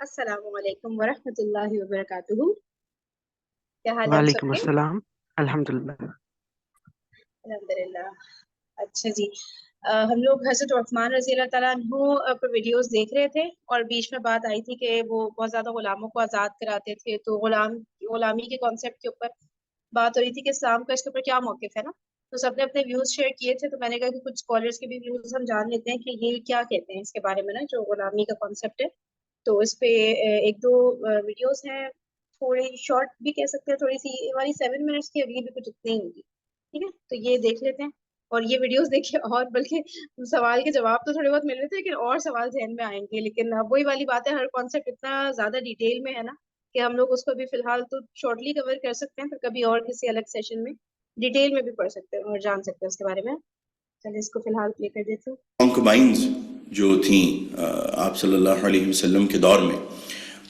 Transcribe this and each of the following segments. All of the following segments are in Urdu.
السلام علیکم ورحمۃ اللہ وبرکاتہ. کیا حال ہے آپ سب وعلیکم کے؟ السلام. الحمدللہ. الحمد للہ. اچھا جی، ہم لوگ حضرت عثمان رضی اللہ تعالیٰ عنہ پر ویڈیوز دیکھ رہے تھے، اور بیچ میں بات آئی تھی کہ وہ بہت زیادہ غلاموں کو آزاد کراتے تھے، تو غلامی کے کانسیپٹ کے اوپر بات ہو رہی تھی کہ اسلام کا اس کے اوپر کیا موقف ہے نا. تو سب نے اپنے ویوز شیئر کیے تھے، تو میں نے کہا کہ کچھ اسکالرس کے بھی ویوز ہم جان لیتے ہیں کہ یہ کیا کہتے ہیں اس کے بارے میں نا، جو غلامی کا کانسیپٹ ہے. تو اس پہ ایک دو ویڈیوز ہیں، تھوڑی شارٹ بھی کہہ سکتے ہیں، تھوڑی سی ہماری 7 منٹس کی، ابھی بھی کچھ اتنی ہی ہوگی. ٹھیک ہے، تو یہ دیکھ لیتے ہیں. اور یہ ویڈیوز دیکھیں، اور بلکہ سوال کے جواب تو تھوڑے بہت مل رہے تھے، لیکن اور سوال ذہن میں آئیں گے. لیکن اب وہی والی بات ہے، ہر کانسیپٹ اتنا زیادہ ڈیٹیل میں ہے نا کہ ہم لوگ اس کو بھی فی الحال تو شارٹلی کور کر سکتے ہیں، پھر کبھی اور کسی الگ سیشن میں ڈیٹیل میں بھی پڑھ سکتے ہیں اور جان سکتے ہیں اس کے بارے میں. چلیے اس کو فی الحال پلے کر دیتے ہیں. کانکوبائنز جو تھیں آپ صلی اللہ علیہ وسلم کے دور میں،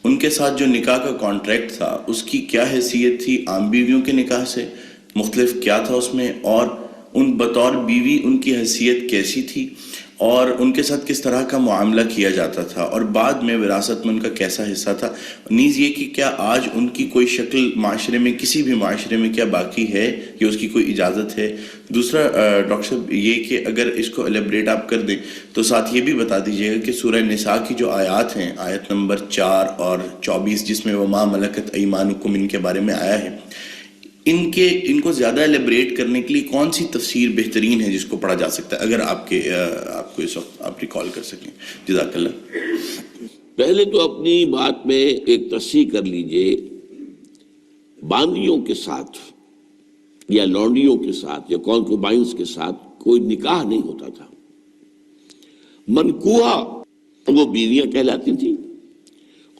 ان کے ساتھ جو نکاح کا کانٹریکٹ تھا اس کی کیا حیثیت تھی عام بیویوں کے نکاح سے؟ مختلف کیا تھا اس میں؟ اور ان بطور بیوی ان کی حیثیت کیسی تھی؟ اور ان کے ساتھ کس طرح کا معاملہ کیا جاتا تھا؟ اور بعد میں وراثت میں ان کا کیسا حصہ تھا؟ نیز یہ کہ کیا آج ان کی کوئی شکل معاشرے میں، کسی بھی معاشرے میں کیا باقی ہے کہ اس کی کوئی اجازت ہے؟ دوسرا ڈاکٹر صاحب یہ کہ اگر اس کو ایلیبریٹ آپ کر دیں تو ساتھ یہ بھی بتا دیجیے گا کہ سورہ نساء کی جو آیات ہیں، آیت نمبر 4 اور 24 جس میں وما ملکت ایمانکم ان کے بارے میں آیا ہے، ان کو زیادہ ایلیبریٹ کرنے کے لیے کون سی تفسیر بہترین ہے جس کو پڑھا جا سکتا ہے، اگر آپ کو اس وقت آپ ریکال کر سکیں؟ جزاک اللہ. پہلے تو اپنی بات میں ایک تصحیح کر لیجئے، باندیوں کے ساتھ یا لونڈیوں کے ساتھ یا کانکوبائنز کے ساتھ کوئی نکاح نہیں ہوتا تھا. منکوحہ وہ بیویاں کہلاتی تھیں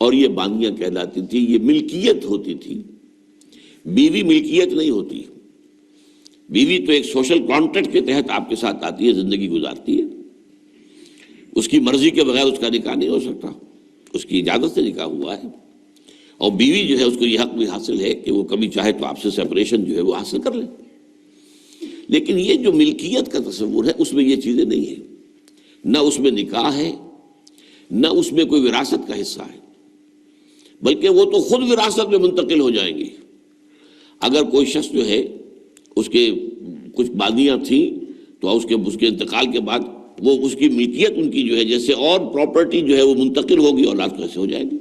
اور یہ باندیاں کہلاتی تھیں. یہ ملکیت ہوتی تھی، بیوی ملکیت نہیں ہوتی. بیوی تو ایک سوشل کانٹریکٹ کے تحت آپ کے ساتھ آتی ہے، زندگی گزارتی ہے. اس کی مرضی کے بغیر اس کا نکاح نہیں ہو سکتا، اس کی اجازت سے نکاح ہوا ہے. اور بیوی جو ہے اس کو یہ حق بھی حاصل ہے کہ وہ کبھی چاہے تو آپ سے سیپریشن جو ہے وہ حاصل کر لے. لیکن یہ جو ملکیت کا تصور ہے اس میں یہ چیزیں نہیں ہیں. نہ اس میں نکاح ہے، نہ اس میں کوئی وراثت کا حصہ ہے، بلکہ وہ تو خود وراثت میں منتقل ہو جائیں گی. اگر کوئی شخص جو ہے اس کے کچھ باندیاں تھیں تو اس کے انتقال کے بعد وہ اس کی ملکیت ان کی جو ہے جیسے اور پراپرٹی جو ہے وہ منتقل ہوگی، اولاد کیسے ہو جائے گی.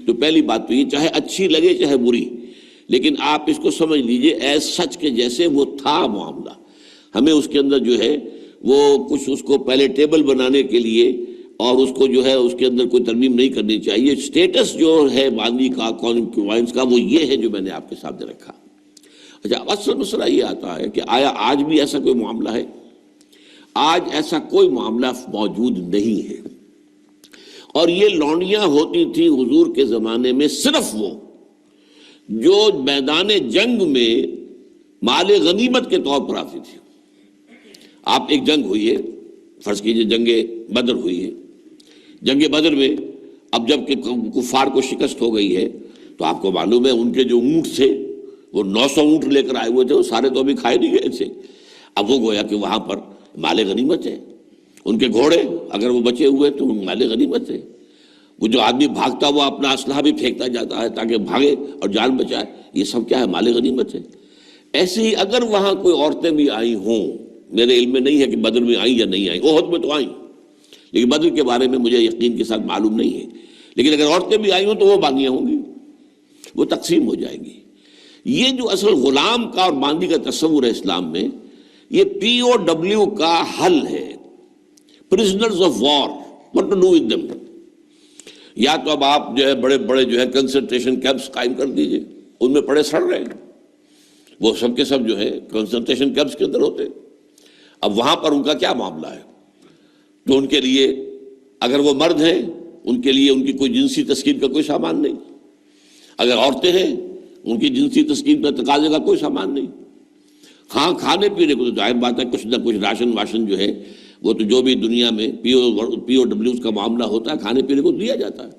تو پہلی بات تو یہ، چاہے اچھی لگے چاہے بری، لیکن آپ اس کو سمجھ لیجئے ایز سچ کے جیسے وہ تھا معاملہ. ہمیں اس کے اندر جو ہے وہ کچھ اس کو پہلے ٹیبل بنانے کے لیے اور اس کو جو ہے اس کے اندر کوئی ترمیم نہیں کرنی چاہیے. سٹیٹس جو ہے باندی کا، کانکوبائنز کا، وہ یہ ہے جو میں نے آپ کے سامنے رکھا. اچھا، اصل مسئلہ یہ آتا ہے کہ آیا آج بھی ایسا کوئی معاملہ ہے؟ آج ایسا کوئی معاملہ موجود نہیں ہے. اور یہ لونڈیاں ہوتی تھیں حضور کے زمانے میں صرف وہ جو میدان جنگ میں مال غنیمت کے طور پر آتی تھی. آپ ایک جنگ ہوئی ہے، فرض کیجئے جنگ بدر ہوئی ہے. جنگ بدر میں اب جب کہ کفار کو شکست ہو گئی ہے تو آپ کو معلوم ہے ان کے جو اونٹ تھے وہ 900 اونٹ لے کر آئے ہوئے تھے، وہ سارے تو ابھی کھائے نہیں گئے تھے. اب وہ گویا کہ وہاں پر مال غنیمت ہے. ان کے گھوڑے اگر وہ بچے ہوئے تو مال غنیمت ہے. وہ جو آدمی بھاگتا وہ اپنا اسلحہ بھی پھینکتا جاتا ہے تاکہ بھاگے اور جان بچائے، یہ سب کیا ہے؟ مال غنیمت ہے. ایسے ہی اگر وہاں کوئی عورتیں بھی آئی ہوں، میرے علم میں نہیں ہے کہ بدر میں آئیں یا نہیں آئیں، احد میں تو آئیں، لیکن بدر کے بارے میں مجھے یقین کے ساتھ معلوم نہیں ہے. لیکن اگر عورتیں بھی آئی ہوں تو وہ باندیاں ہوں گی، وہ تقسیم ہو جائیں گی. یہ جو اصل غلام کا اور باندی کا تصور ہے اسلام میں، یہ POW کا حل ہے، prisoners of war. what to do with them؟ یا تو اب آپ جو ہے بڑے بڑے جو ہے کنسنٹریشن کیمپس قائم کر دیجئے، ان میں پڑے سڑ رہے ہیں، وہ سب کے سب جو ہے کنسنٹریشن کیمپس کے اندر ہوتے. اب وہاں پر ان کا کیا معاملہ ہے؟ تو ان کے لیے اگر وہ مرد ہیں ان کے لیے ان کی کوئی جنسی تسکین کا کوئی سامان نہیں. اگر عورتیں ہیں ان کی جنسی تسکین کا تقاضے کا کوئی سامان نہیں. ہاں، کھانے پینے کو تو ظاہر بات ہے کچھ نہ کچھ راشن واشن جو ہے وہ تو جو بھی دنیا میں POWs کا معاملہ ہوتا ہے کھانے پینے کو دیا جاتا ہے.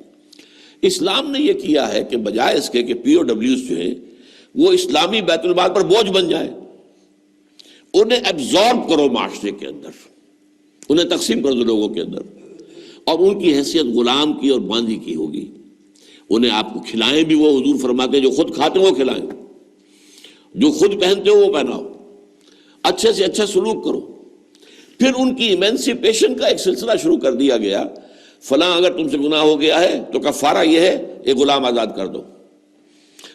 اسلام نے یہ کیا ہے کہ بجائے اس کے کہ POWs جو ہیں وہ اسلامی بیت المال پر بوجھ بن جائے، انہیں ایبزارب کرو معاشرے کے اندر، انہیں تقسیم کر دو لوگوں کے اندر. اور ان کی حیثیت غلام کی اور باندھی کی ہوگی. انہیں آپ کو کھلائیں بھی وہ حضور فرماتے ہیں جو خود کھاتے ہیں وہ کھلائیں, جو خود پہنتے ہو وہ پہناؤ, اچھے سے اچھا سلوک کرو. پھر ان کی ایمینسیپیشن کا ایک سلسلہ شروع کر دیا گیا. فلاں اگر تم سے گناہ ہو گیا ہے تو کفارہ یہ ہے ایک غلام آزاد کر دو.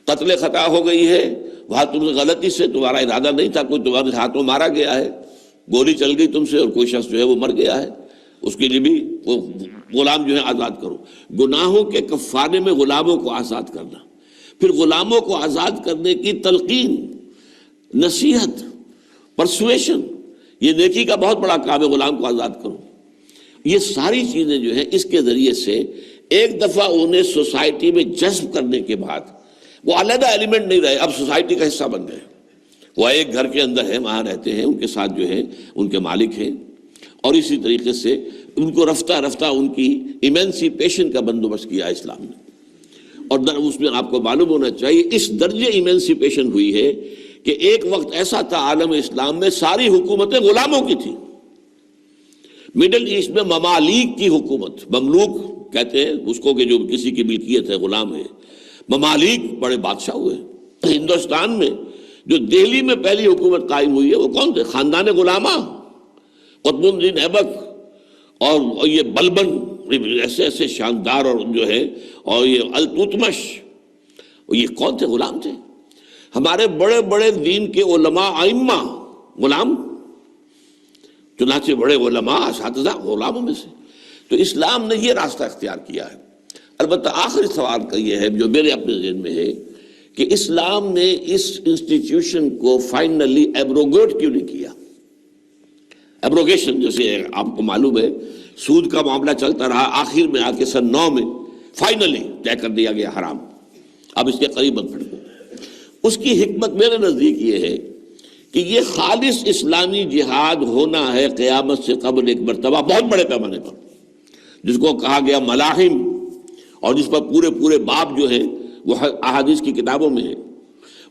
قتل خطا ہو گئی ہے, وہاں تم سے غلطی سے, تمہارا ارادہ نہیں تھا, کوئی تمہارے ہاتھوں مارا گیا ہے, گولی چل گئی تم سے اور کوئی شخص جو ہے وہ مر گیا ہے, اس کے لیے بھی وہ غلام جو ہے آزاد کرو. گناہوں کے کفارے میں غلاموں کو آزاد کرنا, پھر غلاموں کو آزاد کرنے کی تلقین, نصیحت, پرسویشن, یہ نیکی کا بہت بڑا کام ہے. غلام کو آزاد کرو. یہ ساری چیزیں جو ہیں اس کے ذریعے سے ایک دفعہ انہیں سوسائٹی میں جذب کرنے کے بعد وہ علیحدہ ایلیمنٹ نہیں رہے, اب سوسائٹی کا حصہ بن گئے. وہ ایک گھر کے اندر ہیں, وہاں رہتے ہیں, ان کے ساتھ جو ہے ان کے مالک ہیں, اور اسی طریقے سے ان کو رفتہ رفتہ ان کی ایمینسیپیشن کا بندوبست کیا اسلام نے. اور اس میں آپ کو معلوم ہونا چاہیے اس درجے ایمینسیپیشن ہوئی ہے کہ ایک وقت ایسا تھا عالم اسلام میں ساری حکومتیں غلاموں کی تھیں. مڈل ایسٹ میں ممالک کی حکومت, مملوک کہتے ہیں اس کو کہ جو کسی کی ملکیت ہے, غلام ہے. ممالک بڑے بادشاہ ہوئے. ہندوستان میں جو دہلی میں پہلی حکومت قائم ہوئی ہے وہ کون تھے؟ خاندان غلامہ, قطب الدین ایبک اور یہ بلبن, ایسے ایسے شاندار, اور جو ہے اور یہ التتمش, یہ کون تھے؟ غلام تھے. ہمارے بڑے بڑے دین کے علماء ائمہ غلام, چنانچہ بڑے علماء اساتذہ غلاموں میں سے. تو اسلام نے یہ راستہ اختیار کیا ہے. البتہ آخری سوال کا یہ ہے جو میرے اپنے ذہن میں ہے کہ اسلام نے اس انسٹیٹیوشن کو فائنلی ایبروگیٹ کیوں نہیں کیا؟ ایبروگیشن جیسے آپ کو معلوم ہے سود کا معاملہ چلتا رہا, آخر میں آ کے سن 9 میں فائنلی طے کر دیا گیا حرام, اب اس کے قریب بن پڑے. اس کی حکمت میرے نزدیک یہ ہے کہ یہ خالص اسلامی جہاد ہونا ہے قیامت سے قبل ایک مرتبہ بہت بڑے پیمانے پر, جس کو کہا گیا ملاحم, اور جس پر پورے پورے باب جو ہیں وہ احادیث کی کتابوں میں ہے.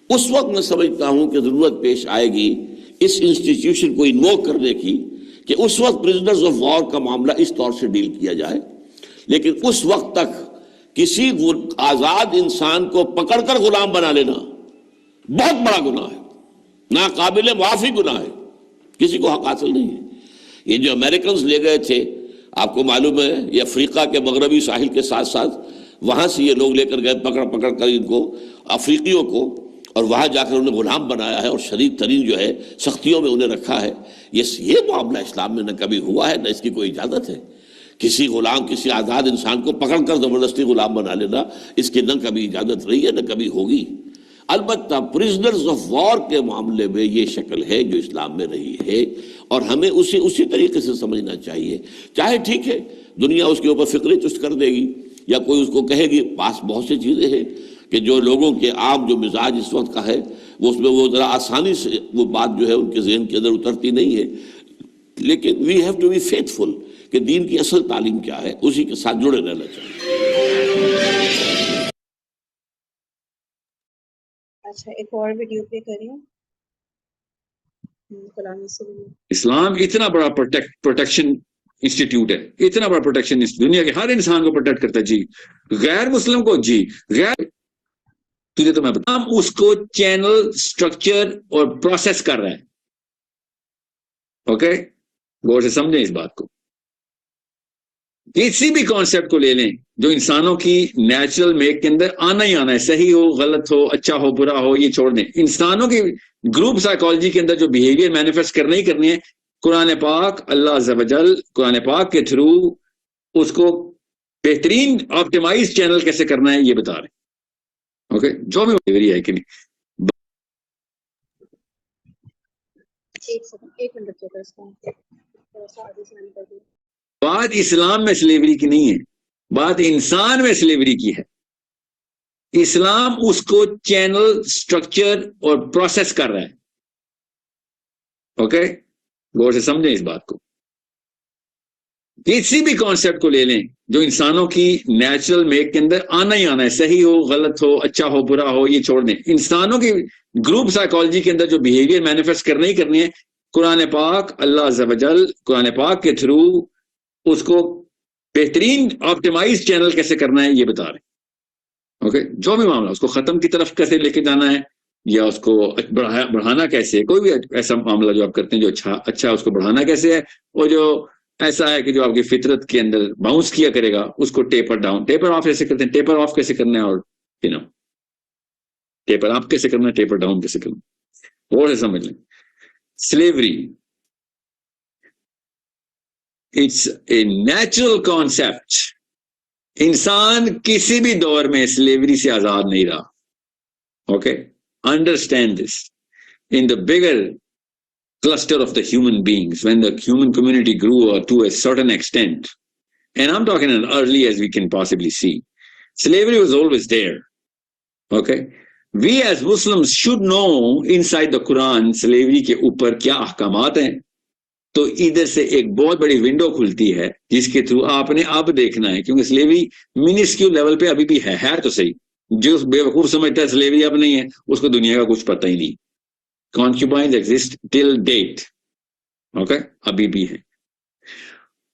اس وقت میں سمجھتا ہوں کہ ضرورت پیش آئے گی اس انسٹیٹیوشن کو انووک کرنے کی کہ اس وقت پرزنرز آف وار کا معاملہ اس طور سے ڈیل کیا جائے. لیکن اس وقت تک کسی آزاد انسان کو پکڑ کر غلام بنا لینا بہت بڑا گناہ ہے, ناقابل معافی گناہ ہے, کسی کو حق حاصل نہیں ہے. یہ جو امریکنز لے گئے تھے, آپ کو معلوم ہے یہ افریقہ کے مغربی ساحل کے ساتھ ساتھ وہاں سے یہ لوگ لے کر گئے پکڑ پکڑ کر ان کو, افریقیوں کو, اور وہاں جا کر انہیں غلام بنایا ہے اور شدید ترین جو ہے سختیوں میں انہیں رکھا ہے. یہ معاملہ اسلام میں نہ کبھی ہوا ہے نہ اس کی کوئی اجازت ہے. کسی غلام, کسی آزاد انسان کو پکڑ کر زبردستی غلام بنا لینا, اس کی نہ کبھی اجازت رہی ہے نہ کبھی ہوگی. البتہ پرزنرز آف وار کے معاملے میں یہ شکل ہے جو اسلام میں رہی ہے, اور ہمیں اسی طریقے سے سمجھنا چاہیے. چاہے ٹھیک ہے دنیا اس کے اوپر فکرے چست کر دے گی یا کوئی اس کو کہے گی, پاس بہت سی چیزیں ہیں کہ جو لوگوں کے عام جو مزاج اس وقت کا ہے وہ اس میں وہ ذرا آسانی سے وہ بات جو ہے ان کے ذہن کے اندر اترتی نہیں ہے. لیکن we have to be faithful کہ دین کی اصل تعلیم کیا ہے, اسی کے ساتھ جڑے رہنا چاہیے. اچھا ایک اور ویڈیو پلے کریں. اسلام اتنا بڑا پروٹیکشن انسٹیٹیوٹ ہے, اتنا بڑا پروٹیکشن دنیا کے ہر انسان کو پروٹیکٹ کرتا ہے. جی غیر مسلم کو, جی غیر تجھے تو میں بتاؤں, اس کو چینل سٹرکچر اور پروسیس کر رہا ہے. اوکے, غور سے سمجھیں اس بات کو. کسی بھی کانسیپٹ کو لے لیں جو انسانوں کی نیچرل میک کے اندر آنا ہی آنا ہے, صحیح ہو غلط ہو اچھا ہو برا ہو, یہ چھوڑ دیں. انسانوں کی گروپ سائیکالوجی کے اندر جو بیہیویئر مینیفیسٹ کرنا ہی کرنی ہے, قرآن پاک, اللہ عز و جل قرآن پاک کے تھرو اس کو بہترین آپٹیمائز چینل کیسے کرنا ہے یہ بتا رہے ہیں. اوکے, جو بھی ہے کہ نہیں. بات اسلام میں سلیوری کی نہیں ہے, بات انسان میں سلیوری کی ہے. اسلام اس کو چینل سٹرکچر اور پروسیس کر رہا ہے. اوکے, غور سے سمجھیں اس بات کو. کسی بھی کانسیپٹ کو لے لیں جو انسانوں کی نیچرل میک کے اندر آنا ہی آنا ہے, صحیح ہو غلط ہو اچھا ہو برا ہو, یہ چھوڑ دیں. انسانوں کی گروپ سائیکالوجی کے اندر جو بیہیویئر مینیفیسٹ کرنا ہی کرنی ہے, قرآن پاک, اللہ عز و جل قرآن پاک کے تھرو اس کو بہترین آپٹیمائز چینل کیسے کرنا ہے یہ بتا رہے ہیں. اوکے, جو بھی معاملہ, اس کو ختم کی طرف کیسے لے کے جانا ہے یا اس کو بڑھانا کیسے, کوئی بھی ایسا معاملہ جو آپ کرتے ہیں جو اچھا اس کو بڑھانا کیسے ہے, اور جو ایسا ہے کہ جو آپ کی فطرت کے اندر باؤنس کیا کرے گا اس کو ٹیپر ڈاؤن, ٹیپر آف کیسے کرتے ہیں, ٹیپر آف کیسے کرنا ہے, اور ٹیپر اپ کیسے کرنا ہے, ٹیپر ڈاؤن کیسے کرنا ہے, اور سمجھ لیں. Slavery it's a natural concept. انسان کسی بھی دور میں سلیوری سے آزاد نہیں رہا. Okay, understand this. In the bigger cluster of the human beings, when the human community grew to a certain extent, and I'm talking as early as we can possibly see, slavery was always there. Okay, we as Muslims should know inside the Quran slavery کے اوپر کیا احکامات ہیں. تو ادھر سے ایک بہت بڑی ونڈو کھلتی ہے جس کے تھرو آپ نے اب دیکھنا ہے, کیونکہ سلیوری منسکیول لیول پہ ابھی بھی ہے تو صحیح. جو بے وقوف سمجھتا ہے سلیوری اب نہیں ہے, اس کو دنیا کا کچھ پتہ ہی نہیں. Concubines exist till date. Okay, ابھی بھی ہیں.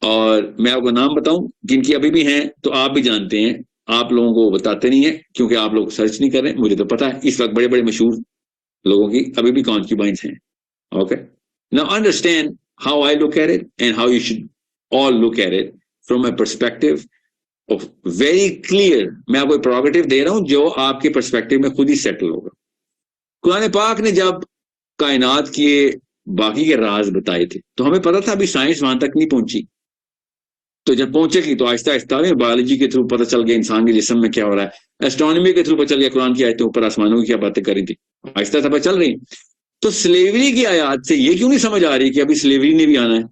اور میں آپ کو نام بتاؤں جن کی ابھی بھی ہیں تو آپ بھی جانتے ہیں, آپ لوگوں کو بتاتے نہیں ہیں کیونکہ آپ لوگ سرچ نہیں کر رہے. مجھے تو پتا ہے اس وقت بڑے بڑے مشہور لوگوں کی ابھی بھی concubines ہیں. Okay, now understand how I look at it and how you should all look at it from a perspective of very clear. میں آپ کو پروگریٹو دے رہا ہوں جو آپ کے پرسپیکٹو میں خود ہی سیٹل ہوگا. قرآن پاک نے جب کائنات کے باقی کے راز بتائے تھے تو ہمیں پتا تھا ابھی سائنس وہاں تک نہیں پہنچی. تو جب پہنچے گی تو آہستہ آہستہ بایولوجی کے تھرو پتہ چل گیا انسان کے جسم میں کیا ہو رہا ہے, ایسٹرونومی کے تھرو پتہ چل گیا قرآن کی آیتیں اوپر آسمانوں کی کیا باتیں کری تھی, آہستہ آہستہ پتہ چل رہی. تو سلیوری کی آیات سے یہ کیوں نہیں سمجھ آ رہی کہ ابھی سلیوری نے بھی آنا ہے.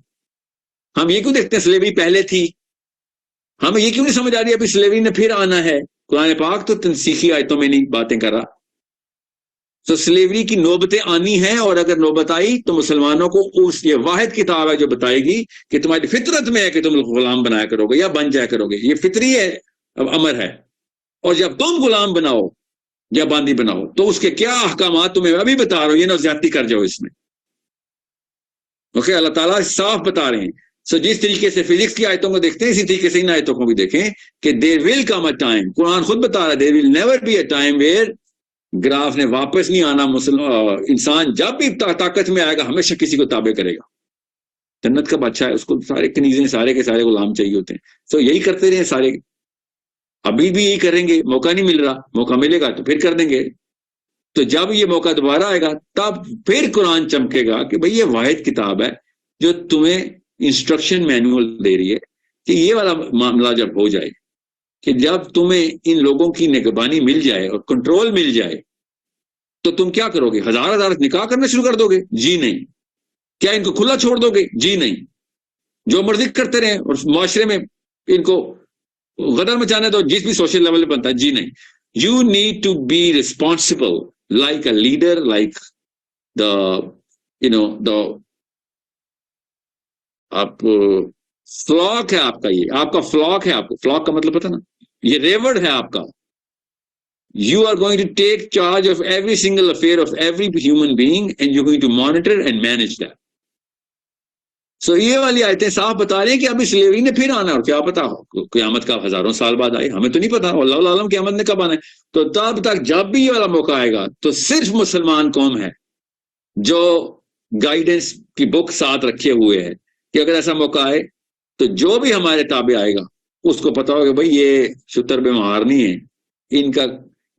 ہم یہ کیوں دیکھتے ہیں سلیوری پہلے تھی, ہمیں یہ کیوں نہیں سمجھ آ رہی ابھی سلیوری نے پھر آنا ہے. قرآن پاک تو تنسیخی آیتوں میں نہیں باتیں کر رہا. تو سلیوری کی نوبتیں آنی ہیں, اور اگر نوبت آئی تو مسلمانوں کو اس یہ واحد کتاب ہے جو بتائے گی کہ تمہاری فطرت میں ہے کہ تم غلام بنایا کرو گے یا بن جایا کرو گے, یہ فطری ہے, اب امر ہے. اور جب تم غلام بناؤ یا باندی بناؤ تو اس کے کیا احکامات تمہیں ابھی بتا رہا ہوں, یہ نہ زیادتی کر جاؤ اس میں. اوکے, اللہ تعالیٰ صاف بتا رہے ہیں. سو جس طریقے سے فزکس کی آیتوں کو دیکھتے ہیں اسی طریقے سے ان آیتوں کو بھی دیکھیں کہ دیر ول کم اے ٹائم. قرآن خود بتا رہا ہے there will never be a time where graph نے واپس نہیں آنا. انسان جب بھی طاقت میں آئے گا ہمیشہ کسی کو تابع کرے گا. جنت کا بادشاہ ہے, اس کو سارے کنیزیں سارے کے سارے غلام چاہیے ہوتے ہیں. سو یہی کرتے رہے سارے, ابھی بھی یہی کریں گے. موقع نہیں مل رہا, موقع ملے گا تو پھر کر دیں گے. تو جب یہ موقع دوبارہ آئے گا تب پھر قرآن چمکے گا کہ بھئی یہ واحد کتاب ہے جو تمہیں انسٹرکشن مینول دے رہی ہے کہ یہ والا معاملہ جب ہو جائے کہ جب تمہیں ان لوگوں کی نگہبانی مل جائے اور کنٹرول مل جائے تو تم کیا کرو گے؟ ہزار نکاح کرنا شروع کر دو گے؟ جی نہیں. کیا ان کو کھلا چھوڑ دو گے؟ جی نہیں. جو مرضی کرتے رہیں اور معاشرے میں ان کو غدر مچانے دو جس بھی سوشل لیول پہ بنتا ہے؟ جی نہیں. You need to be responsible like a leader, like the آپ فلاک ہے آپ کا, یہ آپ کا فلاک ہے. آپ کو فلاک کا مطلب پتا نا, یہ ریورڈ ہے آپ کا. You are going to take charge of every single affair of every human being and you're going to monitor and manage that. So یہ والی آیتیں صاف بتا رہے ہیں کہ ابھی سلیوری نے پھر آنا, اور کیا پتا قیامت کا ہزاروں سال بعد آئے, ہمیں تو نہیں پتا, اللہ عالم قیامت نے کب آنا ہے. تو تب تک جب بھی یہ والا موقع آئے گا تو صرف مسلمان قوم ہے جو گائیڈنس کی بک ساتھ رکھے ہوئے ہے کہ اگر ایسا موقع آئے تو جو بھی ہمارے تابع آئے گا اس کو پتا ہوگا کہ بھائی یہ شتر بے مہار نہیں ہے,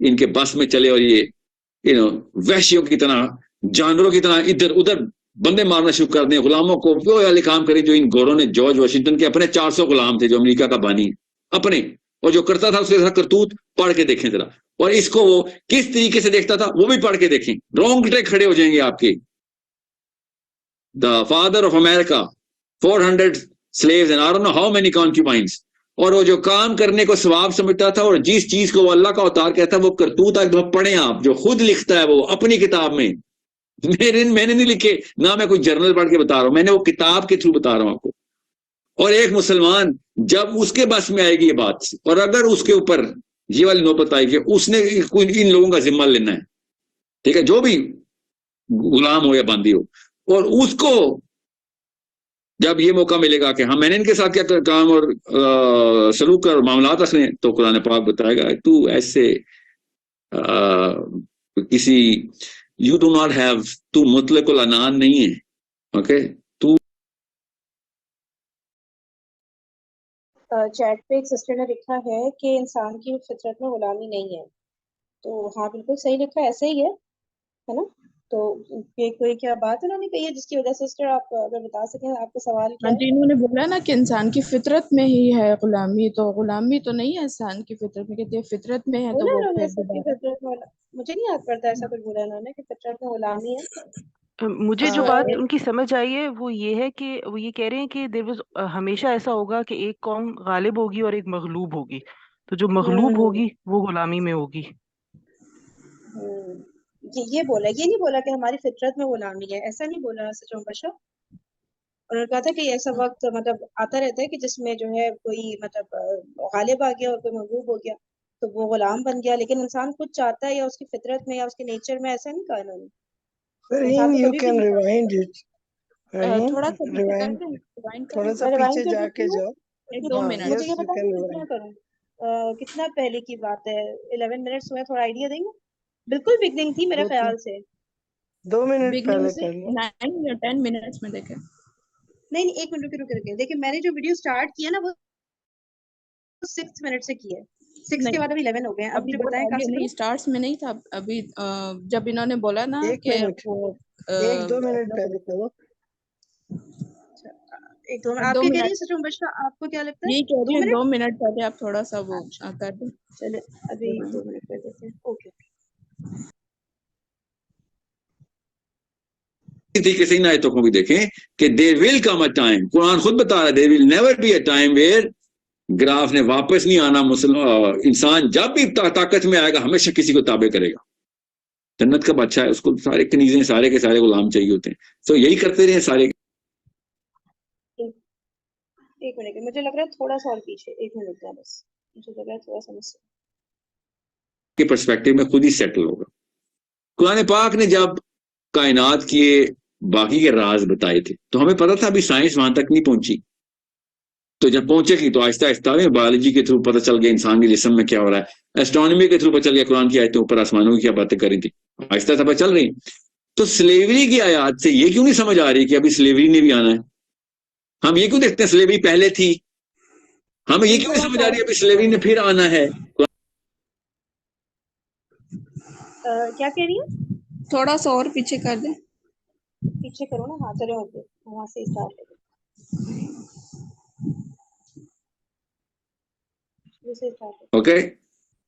ان کے بس میں چلے اور یہ وحشیوں کی طرح, جانوروں کی طرح ادھر ادھر بندے مارنا شروع کر دیں, غلاموں کو وہ والی کام کریں جو ان گوروں نے. جارج واشنگٹن کے اپنے 400 غلام تھے جو امریکہ کا بانی اپنے, اور جو کرتا تھا اس کے ساتھ کرتوت پڑھ کے دیکھیں ذرا, اور اس کو وہ کس طریقے سے دیکھتا تھا وہ بھی پڑھ کے دیکھیں. رونگٹے کھڑے ہو جائیں گے آپ کے. The father of America 400 slaves and I don't know how many concubines. اور وہ جو کام کرنے کو ثواب سمجھتا تھا اور جس چیز کو وہ اللہ کا اوتار کہتا ہے وہ کرتوت پڑھیں آپ, جو خود لکھتا ہے وہ اپنی کتاب میں. میں نے نہیں لکھے, نہ میں کوئی جرنل پڑھ کے بتا رہا ہوں, میں نے وہ کتاب کے تھرو بتا رہا ہوں آپ کو. اور ایک مسلمان جب اس کے بس میں آئے گی یہ بات, اور اگر اس کے اوپر یہ والی نوبت آئے گی اس نے ان لوگوں کا ذمہ لینا ہے, ٹھیک ہے, جو بھی غلام ہو یا باندی ہو, اور اس کو جب یہ موقع ملے گا کہ میں نے ان کے ساتھ کیا کام اور سلوک اور معاملات رکھنے، تو قرآن پاک بتائے گا تو ایسے کسی یو ڈو ناٹ ہیو، تو مطلق العنان نہیں ہے. اوکے تو چیٹ پہ ایک سسٹر نے لکھا ہے کہ انسان کی فطرت میں غلامی نہیں ہے. تو ہاں بالکل صحیح لکھا ہے، ایسے ہی ہے نا. تو یہ کوئی کیا بات انہوں نے کہی ہے جس کی وجہ سے سسٹر آپ اگر بتا سکیں آپ کا سوال کیا ہاں ہے؟ جی، انہوں نے بولا نا کہ انسان کی فطرت میں ہی ہے غلامی، تو غلامی تو نہیں ہے انسان کی فطرت میں، کہتے ہیں فطرت میں ہے تو بولا وہ انہوں نے پھر سب کی دوبارہ فطرت میں مجھے نہیں یاد پڑتا ایسا کچھ بولا انہوں نے کہ فطرت میں غلامی ہے. مجھے جو بات ان کی سمجھ آئی ہے وہ یہ ہے کہ وہ یہ کہہ رہے ہیں کہ دیر واز ہمیشہ ایسا ہوگا کہ ایک قوم غالب ہوگی اور ایک مغلوب ہوگی، تو جو مغلوب ہوگی وہ غلامی میں ہوگی. یہ بولا، یہ نہیں بولا کہ ہماری فطرت میں غلامی ہے، ایسا نہیں بولا سچوں بشا. انہوں نے کہا تھا کہ ایسا وقت مطلب آتا رہتا ہے کہ جس میں جو ہے کوئی مطلب غالب آ گیا اور کوئی مغلوب ہو گیا تو وہ غلام بن گیا، لیکن انسان خود چاہتا ہے یا اس کی فطرت میں یا اس کے نیچر میں، ایسا نہیں کہا انہوں نے. رحیم یو کین ریوائنڈ اٹ. رحیم تھوڑا سا پیچھے کر ریوائنڈ، دیں، ریوائنڈ کر تھوڑا دیں. سا پیچھے جا کے جاؤ. ایک 2 ہاں منٹ. مجھے یہ یس یو بتائیں کین کہ کتنا ریوائنڈ. کروں، کتنا پہلے کی بات ہے؟ 11 منٹس ہوئے، تھوڑا آئیڈیا دیں گے؟ بالکل بگننگ تھی میرے خیال سے. 2 منٹ بگننگ پہلے سے کر لو. 9 یا 10 منٹس میں دیکھیں. نہیں نہیں، ایک منٹ رکے. دیکھیں میں نے جو ویڈیو سٹارٹ کیا نا وہ 6 منٹ سے کی ہے. 6 کے بعد ابھی 11 ہو گئے ہیں. اب ابھی مجھے بہت بتائیں کہاں آگے سے نہیں، کروں؟ سٹارٹس میں نہیں تھا ابھی. جب انہوں نے بولا نا 1 کہ منٹ، وہ 1-2 منٹ پہلے کرو. 1-2 آپ 2 کیا کہہ رہی منٹ ہیں سچوں بشرا؟ آپ کو کیا لگتا ہے یہی کہہ 2 رہی ہیں، منٹ؟ 2 منٹ پہلے آپ تھوڑا سا وہ کر دیں. چلے ابھی 2 منٹ کر دیتے ہیں. اوکے. طریقے سے ان آیتوں کو بھی دیکھیں کہ there will come a time، قرآن خود بتا رہا ہے there will never be a time where graph نے واپس نہیں آنا. انسان جب بھی طاقت میں آئے گا ہمیشہ کسی کو تابع کرے گا. جنت کا بادشاہ ہے، اس کو سارے کنیزیں سارے کے سارے غلام چاہیے ہوتے ہیں، تو یہی کرتے رہے سارے. ایک منٹ، مجھے لگ رہا ہے تھوڑا سا اور پیچھے. 1 منٹ کا بس، مجھے لگ رہا ہے تھوڑا سا مسئلہ کے پرسپیکٹو میں خود ہی سیٹل ہوگا. قرآن پاک نے جب کائنات کے باقی کے راز بتائے تھے تو ہمیں پتا تھا ابھی سائنس وہاں تک نہیں پہنچی، تو جب پہنچے گی تو آہستہ آہستہ بایولوجی کے تھرو پتہ چل گیا انسان کے جسم میں کیا ہو رہا ہے، ایسٹرونومی کے تھرو پتہ چل گیا قرآن کی آیتوں اوپر آسمانوں کی کیا باتیں کری تھی، آہستہ آہستہ پتہ چل رہی. تو سلیوری کی آیات سے یہ کیوں نہیں سمجھ آ رہی کہ ابھی سلیوری نے بھی آنا ہے؟ ہم یہ کیوں دیکھتے ہیں سلیوری پہلے تھی، ہمیں یہ کیوں نہیں سمجھ آ رہی ابھی سلیوری نے پھر آنا ہے؟ کیا کہہ رہی ہیں؟ تھوڑا سا اور پیچھے کر دیں. پیچھے کرو نا. ہاں چلے اوکے، وہاں سے اسٹارٹ کریں. اوکے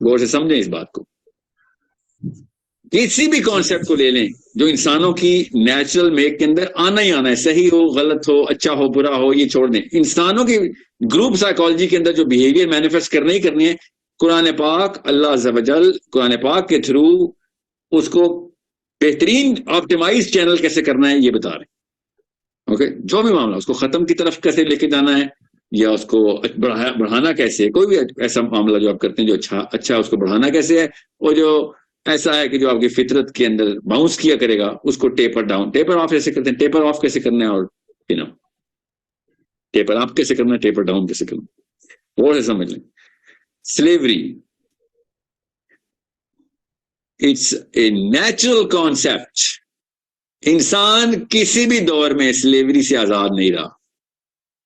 غور سے سمجھیں اس بات کو. کسی بھی کانسیپٹ کو لے لیں جو انسانوں کی نیچرل میک کے اندر آنا ہی آنا ہے، صحیح ہو غلط ہو اچھا ہو برا ہو، یہ چھوڑ دیں. انسانوں کی گروپ سائیکالوجی کے اندر جو بیہیویئر مینیفیسٹ کرنا ہی کرنی ہے، قرآن پاک اللہ عز و جل قرآن پاک کے تھرو اس کو بہترین آپٹیمائز چینل کیسے کرنا ہے یہ بتا رہے ہیں. اوکے جو بھی معاملہ اس کو ختم کی طرف کیسے لے کے جانا ہے یا اس کو بڑھانا کیسے، کوئی بھی ایسا معاملہ جو آپ کرتے ہیں جو اچھا اس کو بڑھانا کیسے ہے، اور جو ایسا ہے کہ جو آپ کی فطرت کے اندر باؤنس کیا کرے گا اس کو ٹیپر ڈاؤن ٹیپر آف کیسے کرتے ہیں، ٹیپر آف کیسے کرنا ہے، اور ٹیپر اپ کیسے کرنا ہے، ٹیپر ڈاؤن کیسے کرنا ہے، وہ سے سمجھ لیں. Slavery it's a natural concept. انسان کسی بھی دور میں سلیوری سے آزاد نہیں رہا.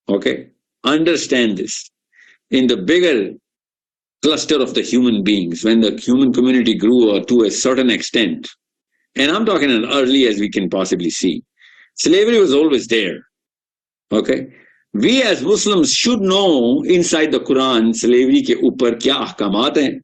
Okay understand this. In the bigger cluster of the human beings, when the human community grew to a certain extent, and I'm talking as early as we can possibly see, slavery was always there. Okay, we as Muslims should know inside the Quran slavery کے اوپر کیا احکامات ہیں.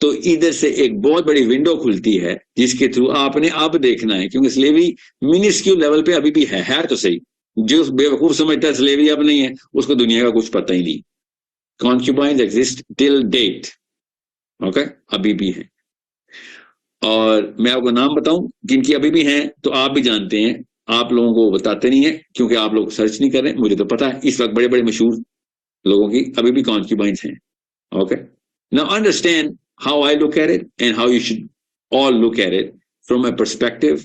تو ادھر سے ایک بہت بڑی ونڈو کھلتی ہے جس کے تھرو آپ نے اب دیکھنا ہے، کیونکہ سلیوری منسکیول لیول پہ ابھی بھی ہے تو صحیح. جو بے وقوف سمجھتا ہے سلیوری اب نہیں ہے اس کو دنیا کا کچھ پتہ ہی نہیں. کانکیوبائنز ایگزسٹ ٹل ڈیٹ. اوکے ابھی بھی ہیں، اور میں آپ کو نام بتاؤں جن کی ابھی بھی ہیں تو آپ بھی جانتے ہیں، آپ لوگوں کو بتاتے نہیں ہیں کیونکہ آپ لوگ سرچ نہیں کر رہے. مجھے تو پتا ہے اس وقت بڑے بڑے مشہور لوگوں کی ابھی بھی کانکیوبائنز ہیں. Okay now understand how I look at it and how you should all look at it from a perspective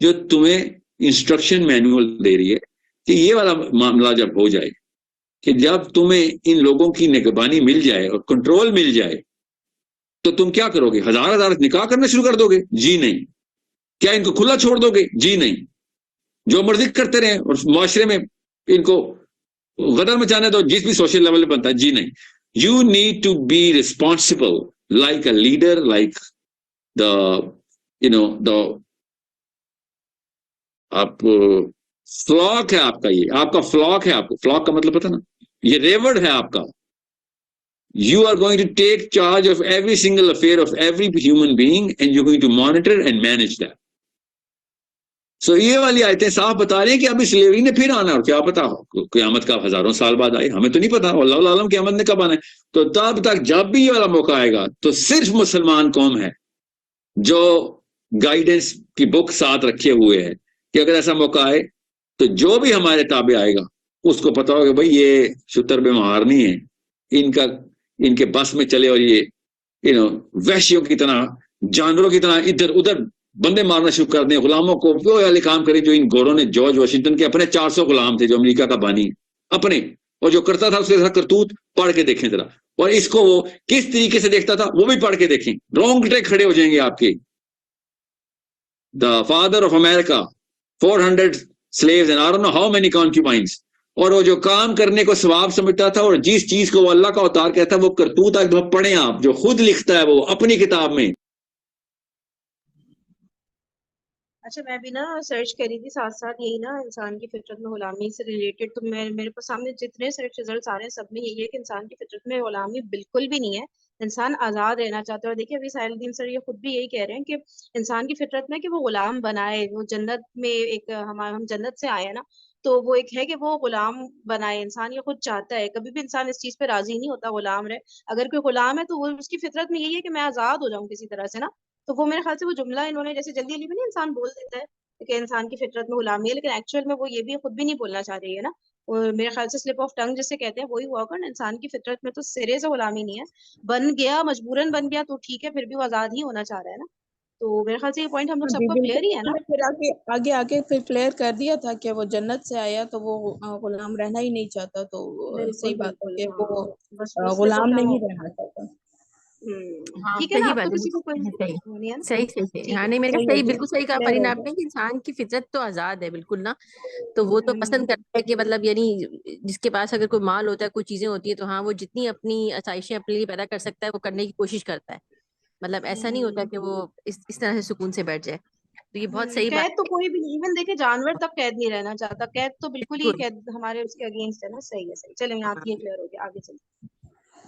جو تمہیں انسٹرکشن مینول دے رہی ہے کہ یہ والا معاملہ جب ہو جائے کہ جب تمہیں ان لوگوں کی نگہبانی مل جائے اور کنٹرول مل جائے تو تم کیا کرو گے؟ ہزار نکاح کرنا شروع کر دو گے؟ جی نہیں. کیا ان کو کھلا چھوڑ دو گے؟ جی نہیں. جو مرضی کرتے رہیں اور معاشرے میں ان کو غدر مچانے دو جس بھی سوشل لیول پہ بنتا ہے؟ جی نہیں. You need to be responsible like a leader, like the the آپ فلاک ہے آپ کا, یہ آپ کا فلاک ہے. آپ کو فلاک کا مطلب پتا نا, یہ ریورڈ ہے آپ کا. You are going to take charge of every single affair of every human being and you're going to monitor and manage that. So یہ والی آیتیں صاف بتا رہے ہیں کہ ابھی سلیوری نے پھر آنا, اور کیا پتا قیامت کا ہزاروں سال بعد آئے, ہمیں تو نہیں پتا, اللہ عالم قیامت نے کب آنا ہے. تو تب تک جب بھی یہ والا موقع آئے گا تو صرف مسلمان قوم ہے جو گائیڈنس کی بک ساتھ رکھے ہوئے ہے کہ اگر ایسا موقع آئے تو جو بھی ہمارے تابع آئے گا اس کو پتا ہوگا بھائی یہ شتر بے مہار نہیں ہے, ان کے بس میں چلے اور یہ وحشیوں کی طرح, جانوروں کی طرح ادھر ادھر بندے مارنا شروع کر دیں, غلاموں کو وہ والے کام کریں جو ان گوروں نے. جارج واشنگٹن کے اپنے 400 غلام تھے جو امریکہ کا بانی اپنے, اور جو کرتا تھا اس کے ساتھ کرتوت پڑھ کے دیکھیں ذرا, اور اس کو وہ کس طریقے سے دیکھتا تھا وہ بھی پڑھ کے دیکھیں. رونگ ٹریک کھڑے ہو جائیں گے آپ کے. The father of America, 400 slaves and I don't know how many concubines, اور وہ جو کام کرنے کو ثواب سمجھتا تھا اور جس چیز کو وہ اللہ کا اوتار کہتا ہے وہ کرتوت ایک دفعہ پڑھیں آپ, جو خود لکھتا ہے وہ اپنی کتاب میں. اچھا میں بھی نا سرچ کری تھی ساتھ ساتھ یہی نا انسان کی فطرت میں غلامی سے ریلیٹڈ, تو میرے پاس سامنے جتنے سرچ ریزلٹس آ رہے ہیں سب میں یہی ہے کہ انسان کی فطرت میں غلامی بالکل بھی نہیں ہے. انسان آزاد رہنا چاہتا ہے. اور دیکھیے ابھی ساحل الدین سر یہ خود بھی یہی کہہ رہے ہیں کہ انسان کی فطرت میں کہ وہ غلام بنائے, وہ جنت میں ایک ہم جنت سے آئے ہیں نا, تو وہ ایک ہے کہ وہ غلام بنائے. انسان یہ خود چاہتا ہے, کبھی بھی انسان اس چیز پہ راضی نہیں ہوتا غلام رہے. اگر کوئی غلام ہے تو وہ اس کی فطرت میں یہی ہے کہ میں آزاد ہو جاؤں کسی طرح سے نا. تو وہ میرے خیال سے وہ جملہ انہوں نے جیسے جلدی جلدی میں نہیں انسان بول دیتا ہے کہ انسان کی فطرت میں غلامی ہے, لیکن ایکچوئل میں وہ یہ بھی خود بھی نہیں بولنا چاہ رہی ہے نا. میرے خیال سے سلپ آف ٹنگ جسے کہتے ہیں وہی ہوا کر. انسان کی فطرت میں تو سرے سے غلامی نہیں ہے, بن گیا مجبوراً بن گیا تو ٹھیک ہے, پھر بھی وہ آزاد ہی ہونا چاہ رہا ہے نا. تو میرے خیال سے یہ پوائنٹ ہم لوگ سب کو کلیئر ہی ہے نا. پھر آگے پھر کلیئر کر دیا تھا کہ وہ جنت سے آیا تو وہ غلام رہنا ہی نہیں چاہتا, تو صحیح بات ہے کہ وہ غلام نہیں رہنا چاہتا. ٹھیک ہے نا, آپ تو کسی کو صحیح. ہاں نہیں میرے صحیح, بالکل صحیح کہا فرین آپ نے کہ انسان کی فطرت تو آزاد ہے بالکل نا. تو وہ تو پسند کرتا ہے کہ مطلب یعنی جس کے پاس اگر کوئی مال ہوتا ہے, کوئی چیزیں ہوتی ہیں, تو ہاں وہ جتنی اپنی آسائشیں اپنے لیے پیدا کر سکتا ہے وہ کرنے کی کوشش کرتا ہے. مطلب ایسا نہیں ہوتا کہ وہ اس طرح سے سکون سے بیٹھ جائے. تو یہ بہت صحیح بات. قید تو کوئی بھی نہیں, ایون دیکھیں جانور تک قید نہیں رہنا چاہتا. قید تو بالکل ہی قید ہمارے اس کے اگینسٹ ہے نا. صحیح ہے. چلیں یہاں یہ کلیئر ہو گیا, آگے چلیں.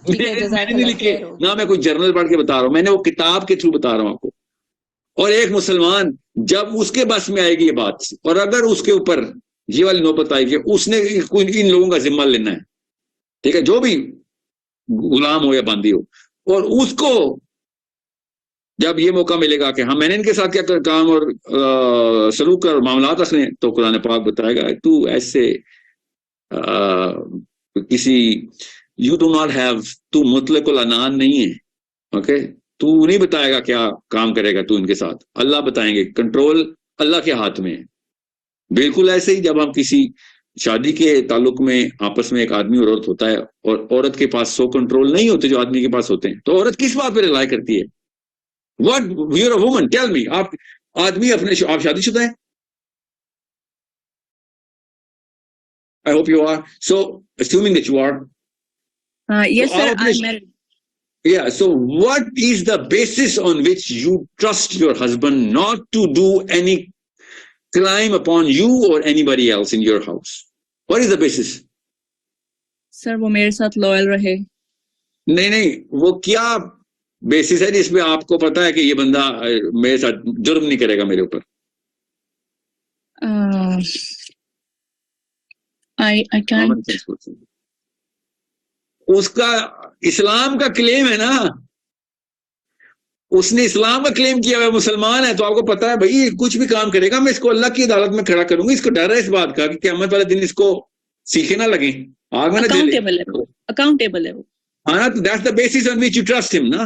میں نے نہیں لکھے نہ, میں کوئی جرنل پڑھ کے بتا رہا ہوں, میں نے وہ کتاب کے تھرو بتا رہا ہوں آپ کو. اور ایک مسلمان جب اس کے بس میں آئے گی یہ بات, اور اگر اس کے اوپر یہ والی نوبت آئے گی اس نے ان لوگوں کا ذمہ لینا ہے, ٹھیک ہے, جو بھی غلام ہو یا باندی ہو, اور اس کو جب یہ موقع ملے گا کہ ہاں میں نے ان کے ساتھ کیا کام اور سلوک اور معاملات رکھنے, تو قرآن پاک بتائے گا تو ایسے کسی یو ڈو ناٹ ہیو, تو مطلق العنان نہیں ہے. اوکے, تو نہیں بتائے گا کیا کام کرے گا تو ان کے ساتھ, اللہ بتائیں گے. کنٹرول اللہ کے ہاتھ میں ہے. بالکل ایسے ہی جب ہم کسی شادی کے تعلق میں آپس میں ایک آدمی اور عورت ہوتا ہے, اور عورت کے پاس 100 کنٹرول نہیں ہوتے جو آدمی کے پاس ہوتے ہیں, تو عورت کس بات پہ رلائی کرتی ہے؟ What, you're a woman, tell me. آپ آدمی آپ شادی شدہ ہیں؟ I hope you are. So, assuming that you are. Yes, sir, I'm married. Yeah, so what is the basis on which you trust your husband not to do any crime upon you or anybody else in your house? What is the basis? Sir, وہ میرے ساتھ loyal رہے. نہیں, وہ کیا بیسس ہے جس میں آپ کو پتا ہے کہ یہ بندہ میرے ساتھ جرم نہیں کرے گا میرے اوپر؟ I can't. اس کا اسلام کا کلیم ہے نا, اس نے اسلام کا کلیم کیا ہوا, مسلمان ہے, تو آپ کو پتا ہے بھائی کچھ بھی کام کرے گا میں اس کو اللہ کی عدالت میں کھڑا کروں گا. اس کو ڈر ہے اس بات کا کہ قیامت والے دن اس کو سیکھے نہ لگیں, آگ میں نہ جلے. اکاؤنٹیبل ہے وہ. ہاں نا, تو that's the basis on which you trust ہم نا.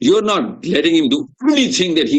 You're not letting him do anything that he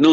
no.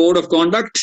code of conduct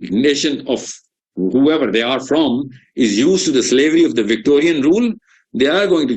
nation of whoever they are from is used to the slavery of the Victorian rule, they are going to,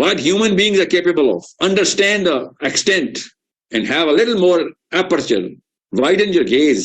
what human beings are capable of. Understand the extent and have a little more aperture. Widen your gaze.